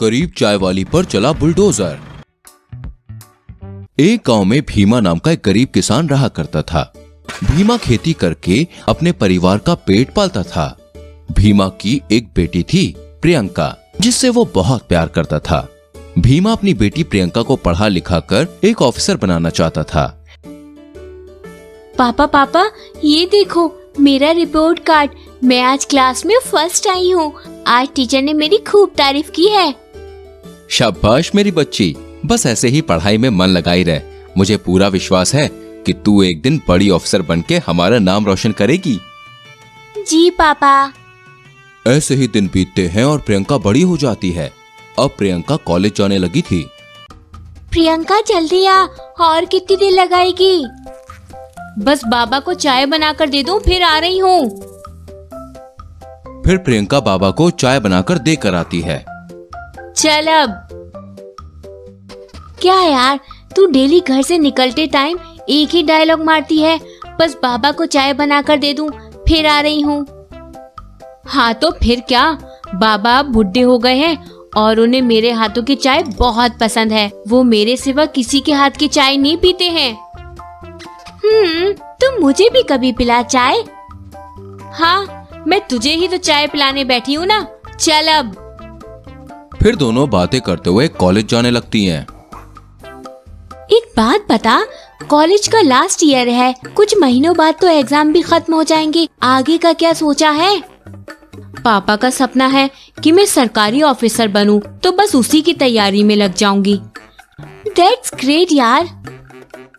गरीब चाय वाली पर चला बुलडोजर। एक गांव में भीमा नाम का एक गरीब किसान रहा करता था। भीमा खेती करके अपने परिवार का पेट पालता था। भीमा की एक बेटी थी प्रियंका, जिससे वो बहुत प्यार करता था। भीमा अपनी बेटी प्रियंका को पढ़ा लिखा कर एक ऑफिसर बनाना चाहता था। पापा ये देखो मेरा रिपोर्ट कार्ड। मैं आज क्लास में फर्स्ट आई हूँ। आज टीचर ने मेरी खूब तारीफ की है। शाबाश मेरी बच्ची, बस ऐसे ही पढ़ाई में मन लगाई रह। मुझे पूरा विश्वास है कि तू एक दिन बड़ी ऑफिसर बनके हमारा नाम रोशन करेगी। जी पापा। ऐसे ही दिन बीतते हैं और प्रियंका बड़ी हो जाती है। अब प्रियंका कॉलेज जाने लगी थी। प्रियंका जल्दी आ, और कितनी देर लगाएगी? बस बाबा को चाय बनाकर दे दूं, फिर आ रही हूँ। फिर प्रियंका बाबा को चाय बनाकर देकर आती है। चल अब। क्या यार, तू डेली घर से निकलते टाइम एक ही डायलॉग मारती है, बस बाबा को चाय बनाकर दे दूं, फिर आ रही हूँ। हाँ तो फिर क्या, बाबा अब बुढ़े हो गए हैं और उन्हें मेरे हाथों की चाय बहुत पसंद है। वो मेरे सिवा किसी के हाथ की चाय नहीं पीते हैं। तुम मुझे भी कभी पिला चाय? हाँ, मैं तुझे ही तो चाय पिलाने बैठी हूँ ना। चल अब। फिर दोनों बातें करते हुए कॉलेज जाने लगती हैं। एक बात बता, कॉलेज का लास्ट ईयर है, कुछ महीनों बाद तो एग्जाम भी खत्म हो जाएंगे। आगे का क्या सोचा है? पापा का सपना है कि मैं सरकारी ऑफिसर बनूं, तो बस उसी की तैयारी में लग जाऊंगी। That's great यार।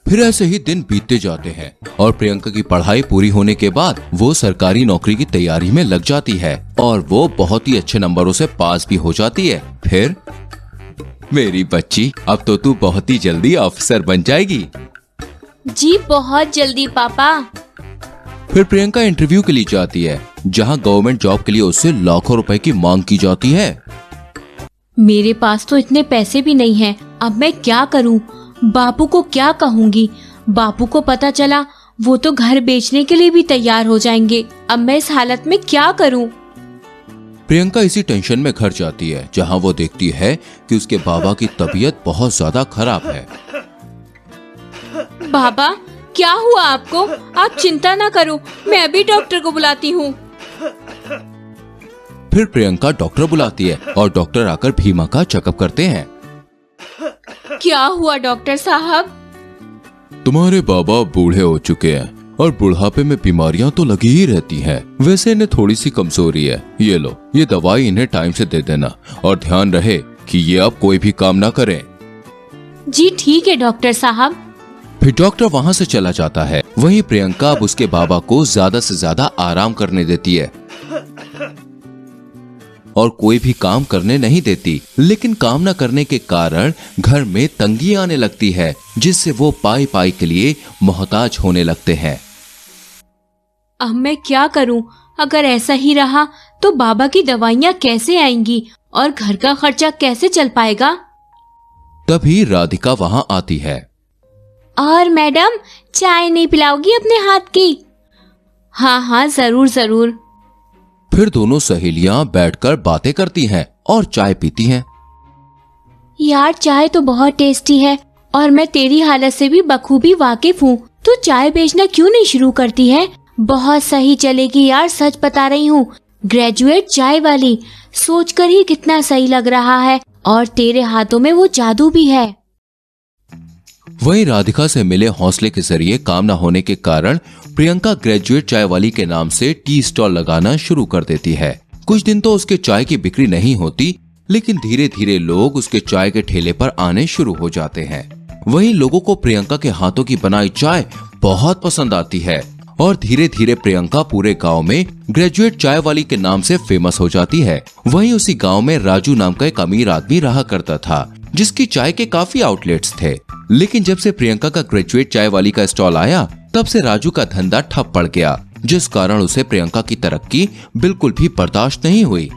फिर ऐसे ही दिन बीतते जाते हैं और प्रियंका की पढ़ाई पूरी होने के बाद वो सरकारी नौकरी की तैयारी में लग जाती है और वो बहुत ही अच्छे नंबरों से पास भी हो जाती है। फिर मेरी बच्ची, अब तो तू बहुत ही जल्दी ऑफिसर बन जाएगी। जी बहुत जल्दी पापा। फिर प्रियंका इंटरव्यू के लिए जाती है, जहां गवर्नमेंट जॉब के लिए उससे लाखों रुपए की मांग की जाती है। मेरे पास तो इतने पैसे भी नहीं हैं। अब मैं क्या करूं? बापू को क्या कहूंगी? बापू को पता चला वो तो घर बेचने के लिए भी तैयार हो जाएंगे। अब मैं इस हालत में क्या करूं? प्रियंका इसी टेंशन में घर जाती है, जहां वो देखती है कि उसके बाबा की तबीयत बहुत ज्यादा खराब है। बाबा, क्या हुआ आपको? आप चिंता ना करो, मैं अभी डॉक्टर को बुलाती हूँ। फिर प्रियंका डॉक्टर बुलाती है और डॉक्टर आकर भीमा का चेकअप करते हैं। क्या हुआ डॉक्टर साहब? तुम्हारे बाबा बूढ़े हो चुके हैं और बुढ़ापे में बीमारियां तो लगी ही रहती हैं। वैसे इन्हें थोड़ी सी कमजोरी है। ये लो, ये दवाई इन्हें टाइम से दे देना और ध्यान रहे कि ये अब कोई भी काम ना करें। जी ठीक है डॉक्टर साहब। फिर डॉक्टर वहाँ से चला जाता है। वहीं प्रियंका अब उसके बाबा को ज्यादा से ज्यादा आराम करने देती है और कोई भी काम करने नहीं देती। लेकिन काम न करने के कारण घर में तंगी आने लगती है, जिससे वो पाई पाई के लिए मोहताज होने लगते हैं। अब मैं क्या करूं? अगर ऐसा ही रहा तो बाबा की दवाइयाँ कैसे आएंगी और घर का खर्चा कैसे चल पाएगा? तभी राधिका वहाँ आती है। और मैडम, चाय नहीं पिलाओगी अपने हाथ की? हाँ जरूर जरूर। फिर दोनों सहेलियां बैठकर बातें करती हैं और चाय पीती हैं। यार चाय तो बहुत टेस्टी है और मैं तेरी हालत से भी बखूबी वाकिफ हूँ। तू चाय बेचना क्यों नहीं शुरू करती है? बहुत सही चलेगी यार, सच बता रही हूँ। ग्रेजुएट चाय वाली, सोचकर ही कितना सही लग रहा है। और तेरे हाथों में वो जादू भी है। वहीं राधिका से मिले हौसले के जरिए काम न होने के कारण प्रियंका ग्रेजुएट चाय वाली के नाम से टी स्टॉल लगाना शुरू कर देती है। कुछ दिन तो उसके चाय की बिक्री नहीं होती, लेकिन धीरे धीरे लोग उसके चाय के ठेले पर आने शुरू हो जाते हैं। वहीं लोगों को प्रियंका के हाथों की बनाई चाय बहुत पसंद आती है और धीरे धीरे प्रियंका पूरे गांव में ग्रेजुएट चाय वाली के नाम से फेमस हो जाती है। वहीं उसी गांव में राजू नाम का एक अमीर आदमी रहा करता था, जिसकी चाय के काफी आउटलेट्स थे। लेकिन जब से प्रियंका का ग्रेजुएट चाय वाली का स्टॉल आया, तब से राजू का धंधा ठप पड़ गया, जिस कारण उसे प्रियंका की तरक्की बिल्कुल भी बर्दाश्त नहीं हुई।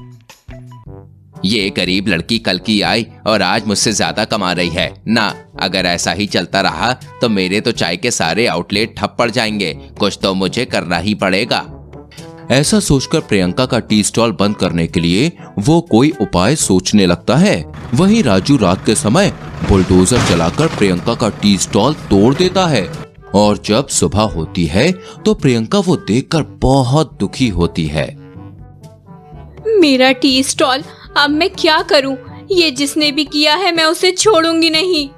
ये गरीब लड़की कल की आई और आज मुझसे ज्यादा कमा रही है ना। अगर ऐसा ही चलता रहा तो मेरे तो चाय के सारे आउटलेट ठप पड़ जाएंगे। कुछ तो मुझे करना ही पड़ेगा। ऐसा सोचकर प्रियंका का टी स्टॉल बंद करने के लिए वो कोई उपाय सोचने लगता है। वहीं राजू रात के समय बुलडोजर चलाकर प्रियंका का टी स्टॉल तोड़ देता है और जब सुबह होती है तो प्रियंका वो देखकर बहुत दुखी होती है। मेरा टी स्टॉल, अब मैं क्या करूं? ये जिसने भी किया है मैं उसे छोड़ूंगी नहीं।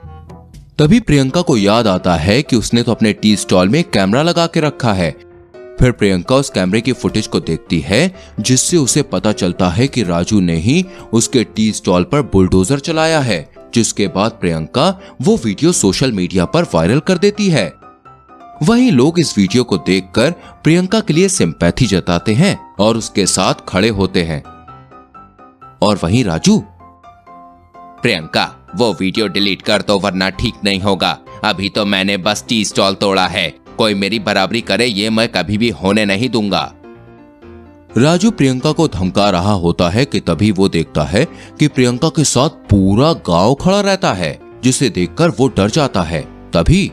तभी प्रियंका को याद आता है कि उसने तो अपने टी स्टॉल में कैमरा लगा के रखा है। फिर प्रियंका उस कैमरे की फुटेज को देखती है जिससे उसे पता चलता है कि राजू ने ही उसके टी स्टॉल पर बुलडोजर चलाया है। जिसके बाद प्रियंका वो वीडियो सोशल मीडिया पर वायरल कर देती है। वहीं लोग इस वीडियो को देखकर प्रियंका के लिए सिंपैथी जताते हैं और उसके साथ खड़े होते हैं। और वहीं राजू, प्रियंका वो वीडियो डिलीट कर दो वरना ठीक नहीं होगा। अभी तो मैंने बस टी स्टॉल तोड़ा है, कोई मेरी बराबरी करे ये मैं कभी भी होने नहीं दूंगा। राजू प्रियंका को धमका रहा होता है कि तभी वो देखता है कि प्रियंका के साथ पूरा गांव खड़ा रहता है, जिसे देखकर वो डर जाता है। तभी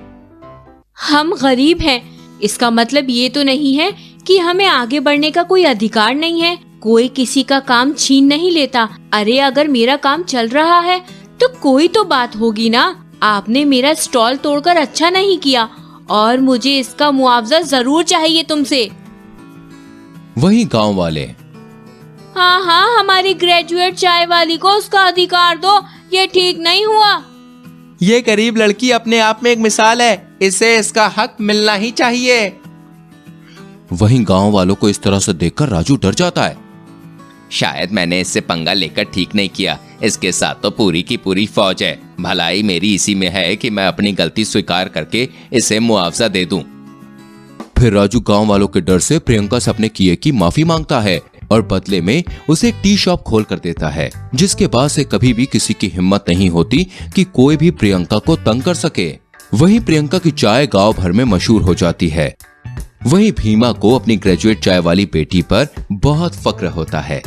हम गरीब हैं, इसका मतलब ये तो नहीं है कि हमें आगे बढ़ने का कोई अधिकार नहीं है। कोई किसी का काम छीन नहीं लेता। अरे अगर मेरा काम चल रहा है तो कोई तो बात होगी ना। आपने मेरा स्टॉल तोड़कर अच्छा नहीं किया और मुझे इसका मुआवजा जरूर चाहिए तुमसे। वहीं गांव वाले, हाँ हाँ, हमारी ग्रेजुएट चाय वाली को उसका अधिकार दो, ये ठीक नहीं हुआ। ये गरीब लड़की अपने आप में एक मिसाल है, इसे इसका हक मिलना ही चाहिए। वहीं गांव वालों को इस तरह से देखकर राजू डर जाता है। शायद मैंने इससे पंगा लेकर ठीक नहीं किया, इसके साथ तो पूरी की पूरी फौज है। भलाई मेरी इसी में है कि मैं अपनी गलती स्वीकार करके इसे मुआवजा दे दूं। फिर राजू गांव वालों के डर से प्रियंका से अपने किए की माफी मांगता है और बदले में उसे एक टी शॉप खोल कर देता है, जिसके बाद से कभी भी किसी की हिम्मत नहीं होती कि कोई भी प्रियंका को तंग कर सके। वहीं प्रियंका की चाय गांव भर में मशहूर हो जाती है। वहीं भीमा को अपनी ग्रेजुएट चाय वाली बेटी पर बहुत फक्र होता है